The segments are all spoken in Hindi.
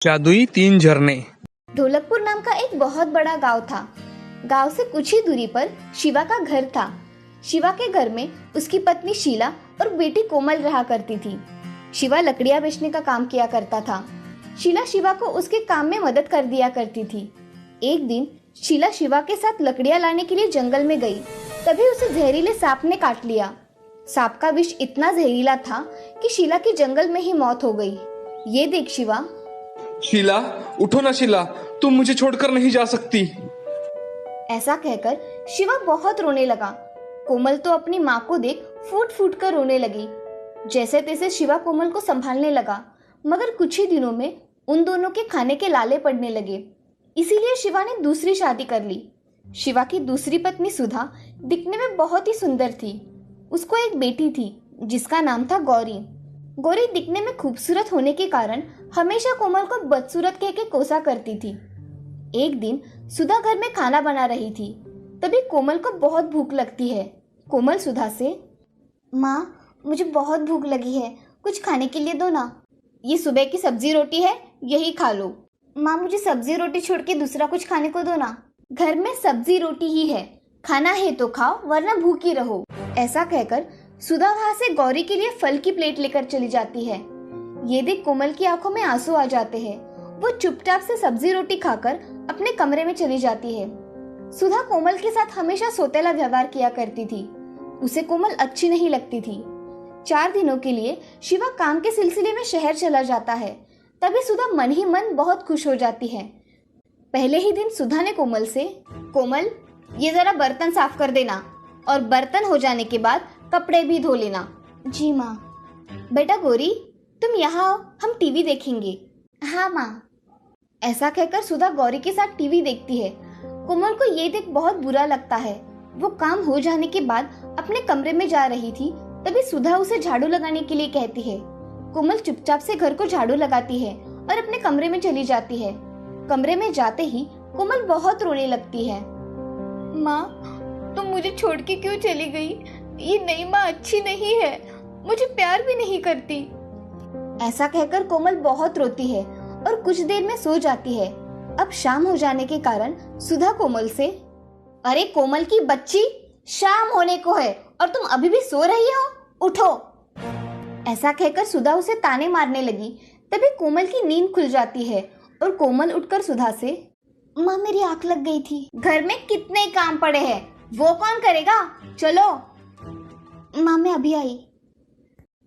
जादुई तीन झरने। ढोलकपुर नाम का एक बहुत बड़ा गांव था। गांव से कुछ ही दूरी पर शिवा का घर था। शिवा के घर में उसकी पत्नी शीला और बेटी कोमल रहा करती थी। शिवा लकड़ियां बेचने का काम किया करता था। शीला शिवा को उसके काम में मदद कर दिया करती थी। एक दिन शीला शिवा के साथ लकड़ियां लाने के लिए जंगल में गई, तभी उसे जहरीले सांप ने काट लिया। सांप का विष इतना जहरीला था कि शीला की जंगल में ही मौत हो गई। ये देख शिवा, शीला उठो ना शीला, तुम मुझे छोड़कर नहीं जा सकती। ऐसा कहकर शिवा बहुत रोने लगा। कोमल तो अपनी माँ को देख फूट फूट कर रोने लगी। जैसे तैसे शिवा कोमल को संभालने लगा, मगर कुछ ही दिनों में उन दोनों के खाने के लाले पड़ने लगे। इसीलिए शिवा ने दूसरी शादी कर ली। शिवा की दूसरी पत्नी सुधा दिखने में बहुत ही सुंदर थी। उसको एक बेटी थी जिसका नाम था गौरी। गौरी दिखने में खूबसूरत होने के कारण हमेशा कोमल को बदसूरत कह के कोसा करती थी। एक दिन सुधा घर में खाना बना रही थी, तभी कोमल को बहुत भूख लगती है। कोमल सुधा से, माँ मुझे बहुत भूख लगी है, कुछ खाने के लिए दो ना। ये सुबह की सब्जी रोटी है, यही खा लो। माँ मुझे सब्जी रोटी छोड़ के दूसरा कुछ खाने को दो ना। घर में सब्जी रोटी ही है, खाना है तो खाओ वरना भूखी रहो। ऐसा कहकर सुधा वहाँ से गौरी के लिए फल की प्लेट लेकर चली जाती है। ये देख कोमल की आंखों में आंसू आ जाते हैं। वो चुपचाप से सब्जी रोटी खाकर अपने कमरे में चली जाती है। सुधा कोमल के साथ हमेशा सौतेला व्यवहार किया करती थी। उसे कोमल अच्छी नहीं लगती थी। 4 दिनों के लिए शिवा काम के सिलसिले में शहर चला जाता है। तभी सुधा मन ही मन बहुत खुश हो जाती है। पहले ही दिन सुधा ने कोमल से, कोमल ये जरा बर्तन साफ कर देना और बर्तन हो जाने के बाद कपड़े भी धो लेना। जी माँ। बेटा गौरी तुम यहाँ आओ, हम टीवी देखेंगे। हाँ माँ। ऐसा कहकर सुधा गौरी के साथ टीवी देखती है। कोमल को ये देख बहुत बुरा लगता है। वो काम हो जाने के बाद अपने कमरे में जा रही थी, तभी सुधा उसे झाड़ू लगाने के लिए कहती है। कोमल चुपचाप से घर को झाड़ू लगाती है और अपने कमरे में चली जाती है। कमरे में जाते ही कोमल बहुत रोने लगती है। माँ तुम मुझे छोड़ के क्यों चली गई? ये नई माँ अच्छी नहीं है, मुझे प्यार भी नहीं करती। ऐसा कहकर कोमल बहुत रोती है और कुछ देर में सो जाती है। अब शाम हो जाने के कारण सुधा कोमल से, अरे कोमल की बच्ची, शाम होने को है और तुम अभी भी सो रही हो, उठो। ऐसा कहकर सुधा उसे ताने मारने लगी। तभी कोमल की नींद खुल जाती है और कोमल उठकर सुधा से, माँ मेरी आंख लग गई थी। घर में कितने काम पड़े हैं, वो कौन करेगा, चलो। माँ मैं अभी आई।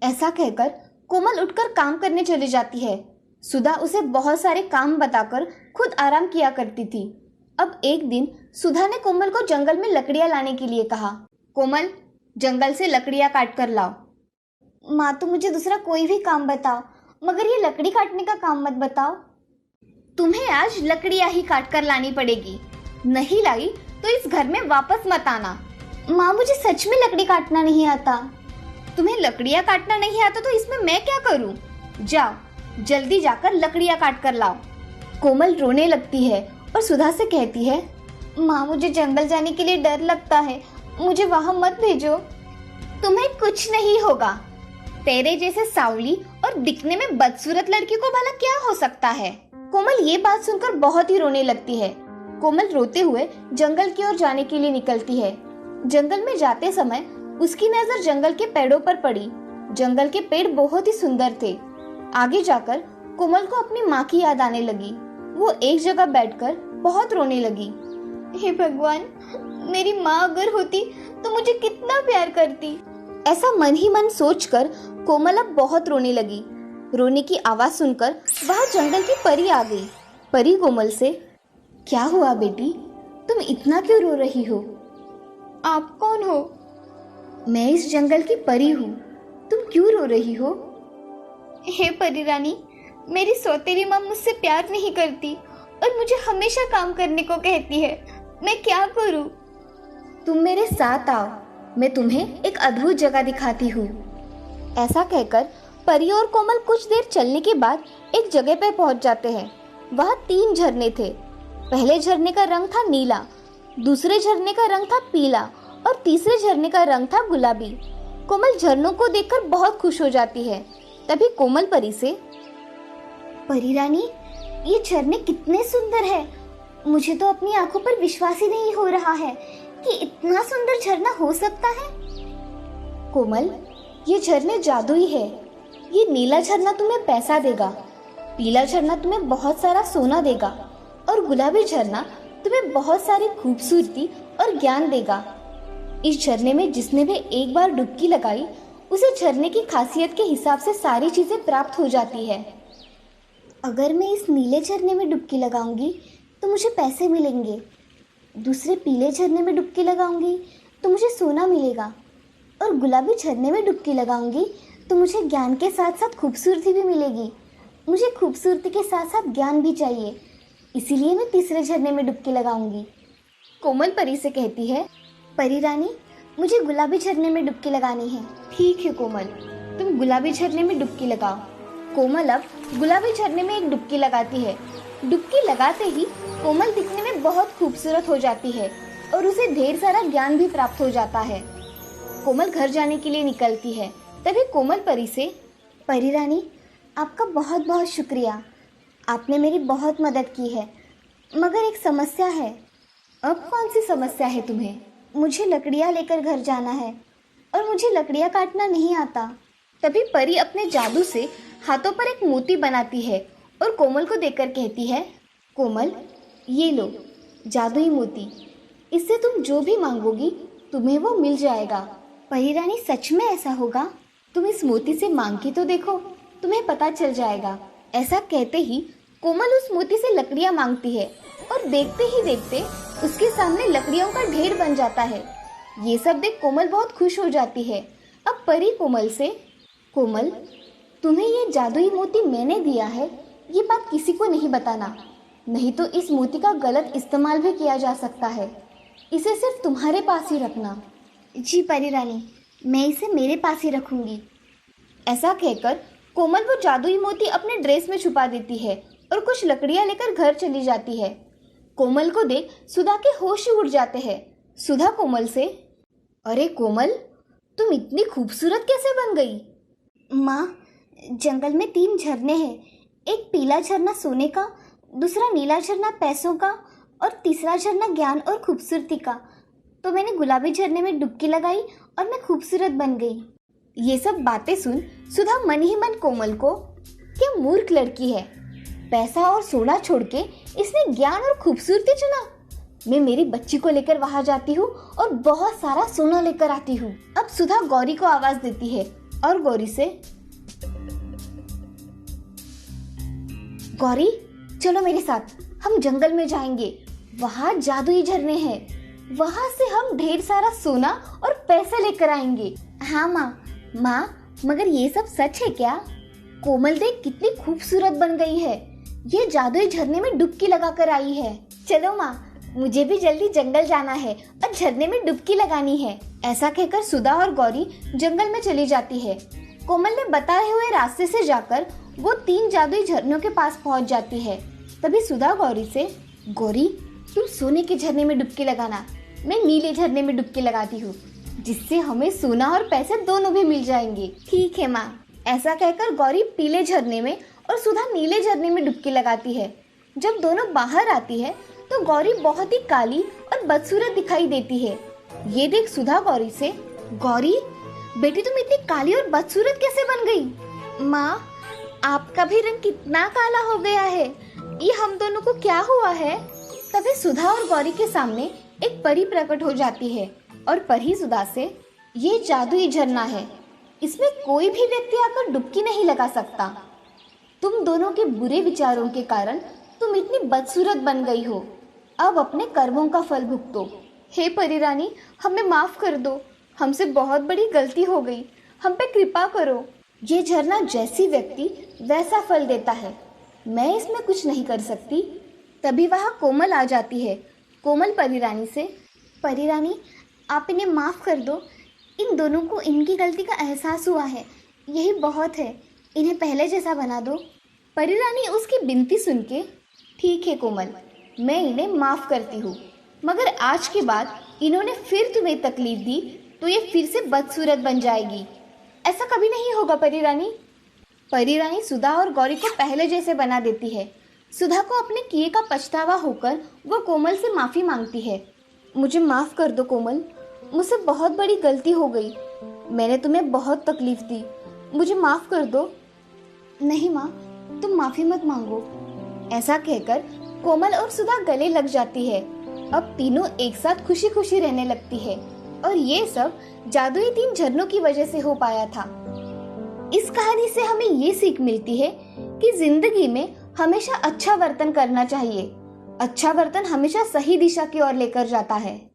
ऐसा कहकर कोमल उठकर काम करने चली जाती है। सुधा उसे बहुत सारे काम बताकर खुद आराम किया करती थी। अब एक दिन सुधा ने कोमल को जंगल में लकड़ियां लाने के लिए कहा। कोमल जंगल से लकड़ियां काट कर लाओ। माँ तो मुझे दूसरा कोई भी काम बताओ, मगर ये लकड़ी काटने का काम मत बताओ। तुम्हें आज लकड़ियां ही काट कर लानी पड़ेगी, नहीं लाई तो इस घर में वापस मत आना। माँ मुझे सच में लकड़ी काटना नहीं आता। तुम्हें लकड़ियां काटना नहीं आता तो इसमें मैं क्या करूं? जाओ जल्दी जाकर लकड़ियां काट कर लाओ। कोमल रोने लगती है और सुधा से कहती है, माँ मुझे जंगल जाने के लिए डर लगता है, मुझे वहां मत भेजो। तुम्हें कुछ नहीं होगा, तेरे जैसे सावली और दिखने में बदसूरत लड़की को भला क्या हो सकता है। कोमल ये बात सुनकर बहुत ही रोने लगती है। कोमल रोते हुए जंगल की ओर जाने के लिए निकलती है। जंगल में जाते समय उसकी नजर जंगल के पेड़ों पर पड़ी। जंगल के पेड़ बहुत ही सुंदर थे। आगे जाकर कोमल को अपनी माँ की याद आने लगी। वो एक जगह बैठकर बहुत रोने लगी। हे भगवान, मेरी माँ अगर होती तो मुझे कितना प्यार करती। ऐसा मन ही मन सोचकर कोमल अब बहुत रोने लगी। रोने की आवाज सुनकर वहाँ जंगल की परी आ गई। परी कोमल से, क्या हुआ बेटी, तुम इतना क्यों रो रही हो? आप कौन हो? मैं इस जंगल की परी हूँ, तुम क्यों रो रही हो? हे परी रानी, मेरी सौतेली माँ मुझसे प्यार नहीं करती और मुझे हमेशा काम करने को कहती है, मैं क्या करूँ? तुम मेरे साथ आओ, मैं तुम्हें एक अद्भुत जगह दिखाती हूँ। ऐसा कहकर परी और कोमल कुछ देर चलने के बाद एक जगह पर पहुंच जाते हैं। वहाँ 3 झरने थे। पहले झरने का रंग था नीला, दूसरे झरने का रंग था पीला और तीसरे झरने का रंग था गुलाबी। कोमल झरनों को देखकर बहुत खुश हो जाती है। तभी कोमल परी से, परी रानी ये झरने कितने सुंदर है। मुझे तो अपनी आंखों पर विश्वास ही नहीं हो रहा है कि इतना सुंदर झरना हो सकता है। कोमल, ये झरने जादुई है। ये नीला झरना तुम्हें पैसा देगा, पीला झरना तुम्हें बहुत सारा सोना देगा और गुलाबी झरना तुम्हें बहुत सारी खूबसूरती और ज्ञान देगा। इस झरने में जिसने भी एक बार डुबकी लगाई उसे झरने की खासियत के हिसाब से सारी चीजें प्राप्त हो जाती है। अगर मैं इस नीले झरने में डुबकी लगाऊंगी तो मुझे पैसे मिलेंगे, दूसरे पीले झरने में डुबकी लगाऊंगी तो मुझे सोना मिलेगा और गुलाबी झरने में डुबकी लगाऊंगी तो मुझे ज्ञान के साथ साथ खूबसूरती भी मिलेगी। मुझे खूबसूरती के साथ साथ ज्ञान भी चाहिए, इसीलिए मैं तीसरे झरने में डुबकी लगाऊंगी। कोमल परी से कहती है, परी रानी, मुझे गुलाबी झरने में डुबकी लगानी है। ठीक है कोमल, तुम गुलाबी झरने में डुबकी लगाओ। कोमल अब गुलाबी झरने में एक डुबकी लगाती है। डुबकी लगाते ही कोमल दिखने में बहुत खूबसूरत हो जाती है और उसे ढेर सारा ज्ञान भी प्राप्त हो जाता है। कोमल घर जाने के लिए निकलती है। तभी कोमल परी से, परी रानी, आपका बहुत बहुत शुक्रिया, आपने मेरी बहुत मदद की है, मगर एक समस्या है। अब कौन सी समस्या है तुम्हें? मुझे लकड़ियाँ लेकर घर जाना है और मुझे लकड़ियाँ काटना नहीं आता। तभी परी अपने जादू से हाथों पर एक मोती बनाती है और कोमल को देकर कहती है, कोमल, ये लो जादुई मोती, इससे तुम जो भी मांगोगी तुम्हें वो मिल जाएगा। परी रानी, सच में ऐसा होगा? तुम इस मोती से मांग के तो देखो, तुम्हें पता चल जाएगा। ऐसा कहते ही कोमल उस मोती से लकड़ियाँ मांगती है और देखते ही देखते उसके सामने लकड़ियों का ढेर बन जाता है। ये सब देख कोमल बहुत खुश हो जाती है। अब परी कोमल से, कोमल, तुम्हें ये जादुई मोती मैंने दिया है, ये बात किसी को नहीं बताना, नहीं तो इस मोती का गलत इस्तेमाल भी किया जा सकता है। इसे सिर्फ तुम्हारे पास ही रखना। जी परी रानी, मैं इसे मेरे पास ही रखूंगी। ऐसा कहकर कोमल वो जादुई मोती अपने ड्रेस में छुपा देती है और कुछ लकड़ियां लेकर घर चली जाती है। कोमल को देख सुधा के होश ही उड़ जाते हैं। सुधा कोमल से, अरे कोमल, तुम इतनी खूबसूरत कैसे बन गई? माँ, जंगल में 3 झरने हैं, एक पीला झरना सोने का, दूसरा नीला झरना पैसों का और तीसरा झरना ज्ञान और खूबसूरती का। तो मैंने गुलाबी झरने में डुबकी लगाई और मैं खूबसूरत बन गई। ये सब बातें सुन सुधा मन ही मन कोमल को, क्या मूर्ख लड़की है, पैसा और सोना छोड़ के इसने ज्ञान और खूबसूरती चुना। मैं मेरी बच्ची को लेकर वहां जाती हूँ और बहुत सारा सोना लेकर आती हूँ। अब सुधा गौरी को आवाज देती है और गौरी से, गौरी, चलो मेरे साथ, हम जंगल में जाएंगे, वहाँ जादुई झरने हैं, वहाँ से हम ढेर सारा सोना और पैसे लेकर आएंगे। हाँ माँ, मगर ये सब सच है क्या? कोमल देख कितनी खूबसूरत बन गई है, ये जादुई झरने में डुबकी लगा कर आई है। चलो माँ, मुझे भी जल्दी जंगल जाना है और झरने में डुबकी लगानी है। ऐसा कहकर सुधा और गौरी जंगल में चली जाती है। कोमल ने बताए हुए रास्ते से जाकर वो 3 जादुई झरनों के पास पहुंच जाती है। तभी सुधा गौरी से, गौरी, तुम सोने के झरने में डुबकी लगाना, मैं नीले झरने में डुबकी लगाती हूँ, जिससे हमें सोना और पैसे दोनों भी मिल जाएंगे। ठीक है माँ। ऐसा कहकर गौरी पीले झरने में और सुधा नीले झरने में डुबकी लगाती है। जब दोनों बाहर आती है तो गौरी बहुत ही काली और बदसूरत दिखाई देती है। ये देख सुधा गौरी से, गौरी बेटी, तुम इतनी काली और बदसूरत कैसे बन गई? माँ, आपका भी रंग कितना काला हो गया है, ये हम दोनों को क्या हुआ है? तभी सुधा और गौरी के सामने एक परी प्रकट हो जाती है और परी सुधा से, ये जादुई झरना है, इसमें कोई भी व्यक्ति आकर डुबकी नहीं लगा सकता। तुम दोनों के बुरे विचारों के कारण तुम इतनी बदसूरत बन गई हो, अब अपने कर्मों का फल भुगतो। हे परी रानी, हमें माफ कर दो, हमसे बहुत बड़ी गलती हो गई, हम पे कृपा करो। ये झरना जैसी व्यक्ति वैसा फल देता है, मैं इसमें कुछ नहीं कर सकती। तभी वहाँ कोमल आ जाती है। कोमल परी रानी से, परी रानी, आप इन्हें माफ़ कर दो, इन दोनों को इनकी गलती का एहसास हुआ है, यही बहुत है, इन्हें पहले जैसा बना दो। परी रानी उसकी विनती सुन के, ठीक है कोमल, मैं इन्हें माफ़ करती हूँ, मगर आज के बाद इन्होंने फिर तुम्हें तकलीफ दी तो ये फिर से बदसूरत बन जाएगी। ऐसा कभी नहीं होगा परी रानी। परी रानी सुधा और गौरी को पहले जैसे बना देती है। सुधा को अपने किए का पछतावा होकर वो कोमल से माफी मांगती है। मुझे माफ कर दो कोमल, मुझसे बहुत बड़ी गलती हो गई। मैंने तुम्हें बहुत तकलीफ दी, मुझे माफ कर दो। नहीं माँ, तुम माफी मत मांगो। ऐसा कहकर कोमल और सुधा गले लग जाती है। अब तीनों एक साथ खुशी खुशी रहने लगती है और ये सब जादुई 3 झरनों की वजह से हो पाया था। इस कहानी से हमें ये सीख मिलती है कि जिंदगी में हमेशा अच्छा वर्तन करना चाहिए। अच्छा वर्तन हमेशा सही दिशा की ओर लेकर जाता है।